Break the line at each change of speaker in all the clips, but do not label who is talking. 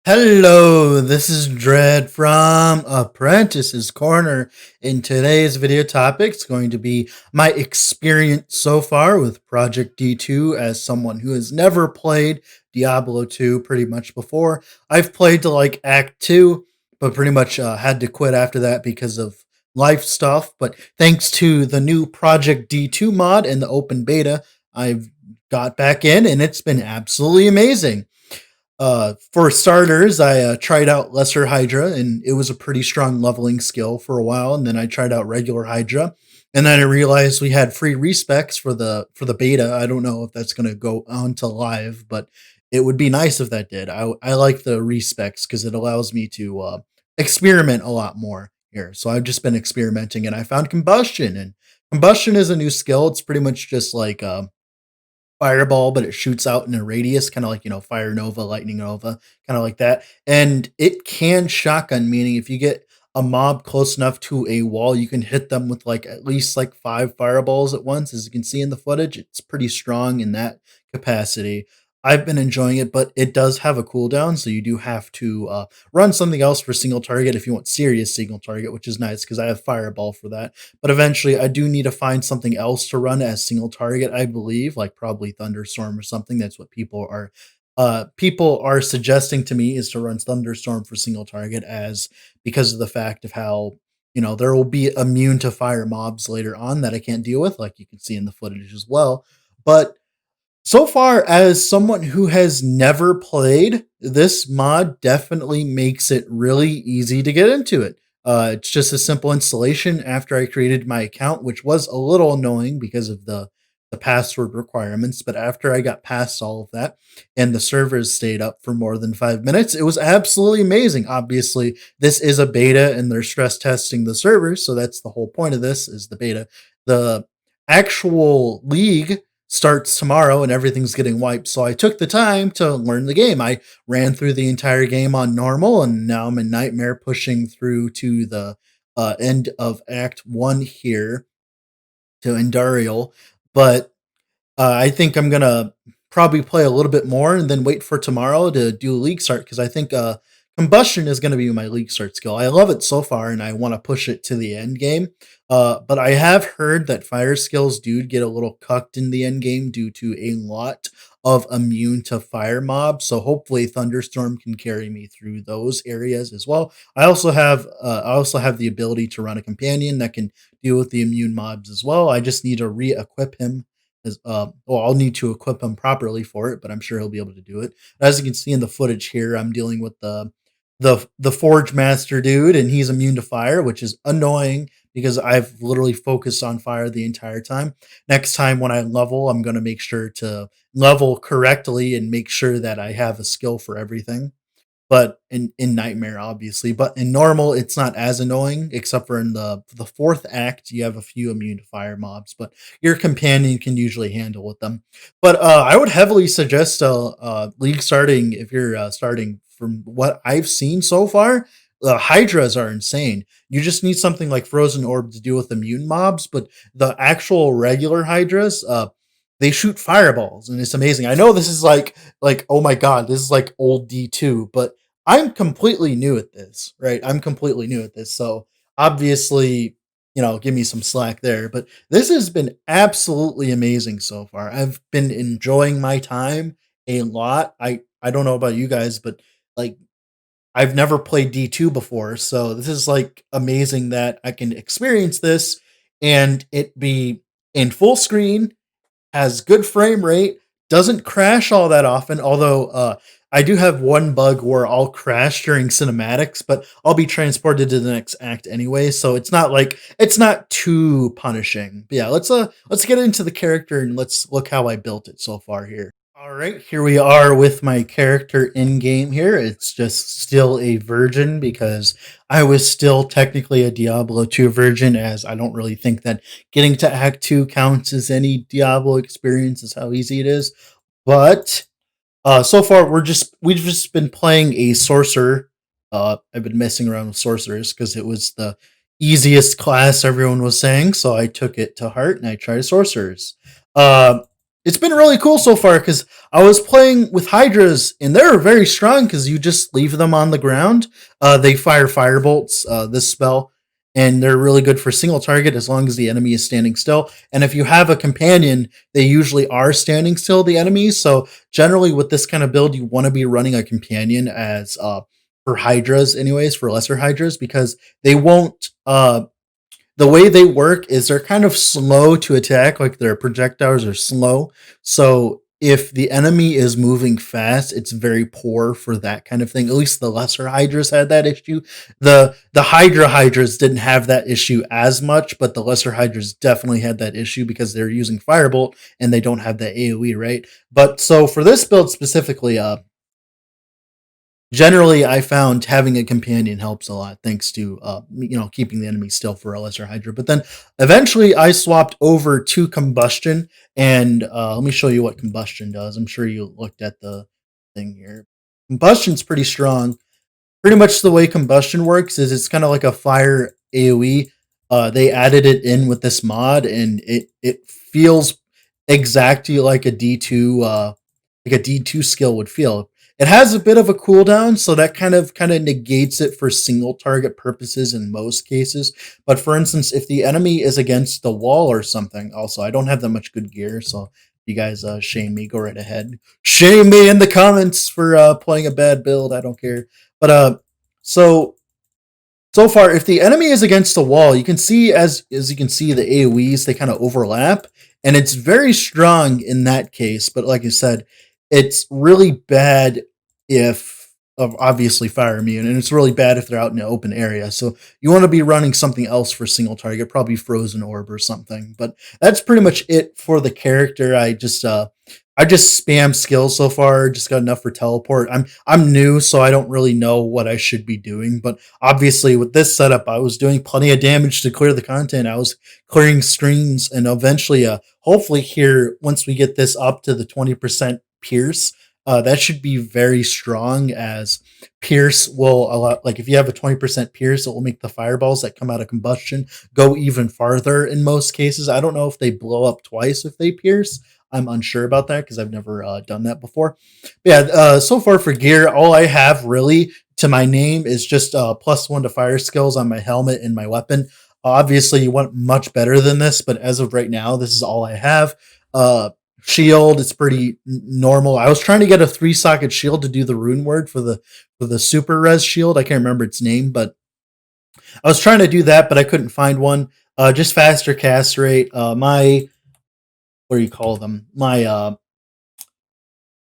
Hello, this is Dread from Apprentice's Corner. In today's video topic, it's going to be my experience so far with Project D2 as someone who has never played Diablo 2 pretty much before. I've played to like Act 2, but pretty much had to quit after that because of life stuff. But thanks to the new Project D2 mod and the open beta, I've got back in and it's been absolutely amazing. For starters, I tried out Lesser Hydra, and it was a pretty strong leveling skill for a while. And then I tried out regular Hydra, and then I realized we had free respecs for the beta. I don't know if that's going to go on to live, but it would be nice if that did. I like the respecs because it allows me to experiment a lot more here. So I've just been experimenting, and I found Combustion, and Combustion is a new skill. It's pretty much just like fireball, but it shoots out in a radius, kind of like, fire nova, lightning nova, kind of like that. And it can shotgun, meaning if you get a mob close enough to a wall, you can hit them with like at least like five fireballs at once. As you can see in the footage, it's pretty strong in that capacity. I've been enjoying it, but it does have a cooldown, so you do have to run something else for single target if you want serious single target, which is nice because I have fireball for that. But eventually, I do need to find something else to run as single target, I believe, like probably Thunderstorm or something. That's what people are suggesting to me, is to run Thunderstorm for single target, as because of the fact of how there will be immune to fire mobs later on that I can't deal with, like you can see in the footage as well. But so far, as someone who has never played, this mod definitely makes it really easy to get into it. It's just a simple installation after I created my account, which was a little annoying because of the password requirements. But after I got past all of that and the servers stayed up for more than 5 minutes, it was absolutely amazing. Obviously, this is a beta and they're stress testing the servers, so that's the whole point of this, is the beta. The actual league starts tomorrow and everything's getting wiped. So I took the time to learn the game. I ran through the entire game on normal, and now I'm in Nightmare, pushing through to the end of Act 1 here to Endariel. But I think I'm gonna probably play a little bit more and then wait for tomorrow to do a league start, because I think combustion is gonna be my league start skill. I love it so far, and I want to push it to the end game. But I have heard that fire skills do get a little cucked in the end game due to a lot of immune to fire mobs. So hopefully thunderstorm can carry me through those areas as well. I also have the ability to run a companion that can deal with the immune mobs as well. I just need to re-equip him well, I'll need to equip him properly for it, but I'm sure he'll be able to do it. As you can see in the footage here, I'm dealing with the Forge Master dude, and he's immune to fire, which is annoying because I've literally focused on fire the entire time. Next time when I level, I'm going to make sure to level correctly and make sure that I have a skill for everything, but in nightmare obviously. But in normal it's not as annoying, except for in the fourth act you have a few immune to fire mobs, but your companion can usually handle with them. But I would heavily suggest league starting if you're starting. From what I've seen so far, hydras are insane. You just need something like frozen orb to deal with immune mobs, but the actual regular hydras, they shoot fireballs and it's amazing. I know this is like oh my god, this is like old D2, but I'm completely new at this, right? I'm completely new at this. So obviously, give me some slack there, but this has been absolutely amazing so far. I've been enjoying my time a lot. I don't know about you guys, but like I've never played D2 before, so this is like amazing that I can experience this and it be in full screen, has good frame rate, doesn't crash all that often. Although I do have one bug where I'll crash during cinematics, but I'll be transported to the next act anyway, so it's not too punishing. But yeah, let's get into the character and let's look how I built it so far here. All right, here we are with my character in game here. It's just still a virgin because I was still technically a Diablo 2 virgin, as I don't really think that getting to Act 2 counts as any Diablo experience, is how easy it is. But so far we've just been playing a sorcerer. I've been messing around with sorcerers because it was the easiest class everyone was saying, so I took it to heart and I tried sorcerers. Uh it's been really cool so far because I was playing with Hydras and they're very strong because you just leave them on the ground. They fire firebolts, this spell, and they're really good for single target as long as the enemy is standing still. And if you have a companion, they usually are standing still, the enemies. So generally, with this kind of build, you want to be running a companion as for Hydras, anyways, for lesser Hydras, because they won't the way they work is they're kind of slow to attack, like their projectiles are slow. So if the enemy is moving fast, it's very poor for that kind of thing. At least the lesser Hydras had that issue. The Hydras didn't have that issue as much, but the lesser Hydras definitely had that issue because they're using Firebolt and they don't have that AoE, right? But so for this build specifically, generally I found having a companion helps a lot thanks to keeping the enemy still for a lesser hydra. But then eventually I swapped over to combustion, and let me show you what combustion does. I'm sure you looked at the thing here. Combustion's pretty strong. Pretty much the way combustion works is it's kind of like a fire AoE. They added it in with this mod, and it feels exactly like a D2 skill would feel. It has a bit of a cooldown, so that kind of negates it for single target purposes in most cases. But for instance, if the enemy is against the wall or something, also I don't have that much good gear, so if you guys shame me, go right ahead. Shame me in the comments for playing a bad build. I don't care. But so so far, if the enemy is against the wall, you can see as you can see the AoEs, they kind of overlap, and it's very strong in that case. But like I said, it's really bad if of obviously fire immune, and it's really bad if they're out in an open area. So you want to be running something else for single target, probably frozen orb or something. But that's pretty much it for the character. I just spam skills so far. Just got enough for teleport. I'm new, so I don't really know what I should be doing. But obviously, with this setup, I was doing plenty of damage to clear the content. I was clearing screens, and eventually, hopefully, here once we get this up to the 20% pierce, that should be very strong. As pierce will allow, like if you have a 20% pierce, it will make the fireballs that come out of combustion go even farther. In most cases, I don't know if they blow up twice if they pierce. I'm unsure about that because I've never done that before. But yeah, so far for gear, all I have really to my name is just +1 to fire skills on my helmet and my weapon. Obviously, you want much better than this, but as of right now, this is all I have. Shield, it's pretty normal. I was trying to get a 3-socket shield to do the rune word for the super res shield. I can't remember its name, but I was trying to do that, but I couldn't find one. Just faster cast rate. My what do you call them? My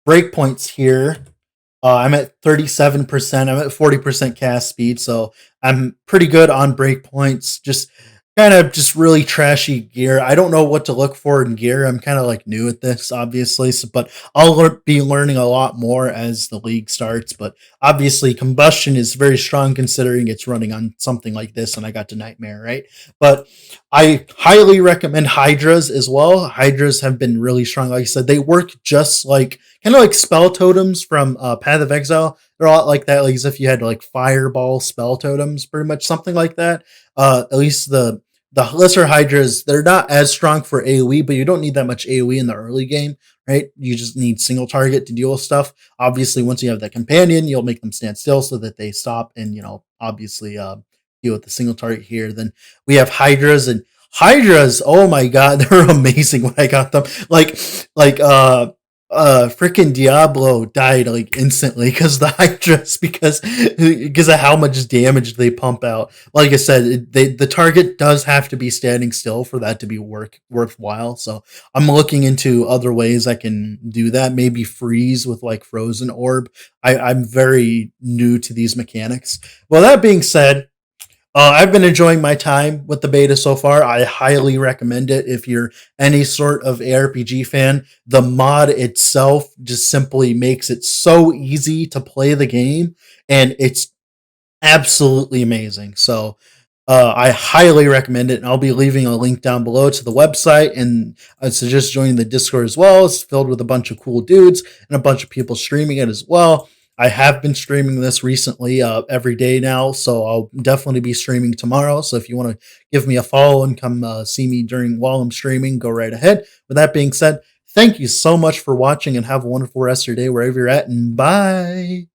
breakpoints here. I'm at 37%. I'm at 40% cast speed, so I'm pretty good on breakpoints. Just kind of just really trashy gear. I don't know what to look for in gear. I'm kind of like new at this, obviously, but I'll be learning a lot more as the league starts. But obviously, combustion is very strong considering it's running on something like this, and I got to nightmare, right? But I highly recommend Hydras as well. Hydras have been really strong. Like I said, they work just like kind of like spell totems from Path of Exile. They're a lot like that, like as if you had like fireball spell totems, pretty much something like that. At least the lesser hydras, they're not as strong for AoE, but you don't need that much AoE in the early game, right? You just need single target to deal with stuff. Obviously, once you have that companion, you'll make them stand still so that they stop and obviously deal with the single target here. Then we have hydras, and hydras, oh my god, they're amazing when I got them. Like freaking Diablo died like instantly because the Hydras because of how much damage they pump out. Like I said, the target does have to be standing still for that to be worthwhile. So I'm looking into other ways I can do that. Maybe freeze with like frozen orb. I'm very new to these mechanics. Well, that being said, I've been enjoying my time with the beta so far. I highly recommend it if you're any sort of ARPG fan. The mod itself just simply makes it so easy to play the game, and it's absolutely amazing. So I highly recommend it, and I'll be leaving a link down below to the website, and I suggest joining the Discord as well. It's filled with a bunch of cool dudes and a bunch of people streaming it as well. I have been streaming this recently every day now, so I'll definitely be streaming tomorrow. So if you want to give me a follow and come see me during while I'm streaming, go right ahead. With that being said, Thank you so much for watching and have a wonderful rest of your day wherever you're at, and bye.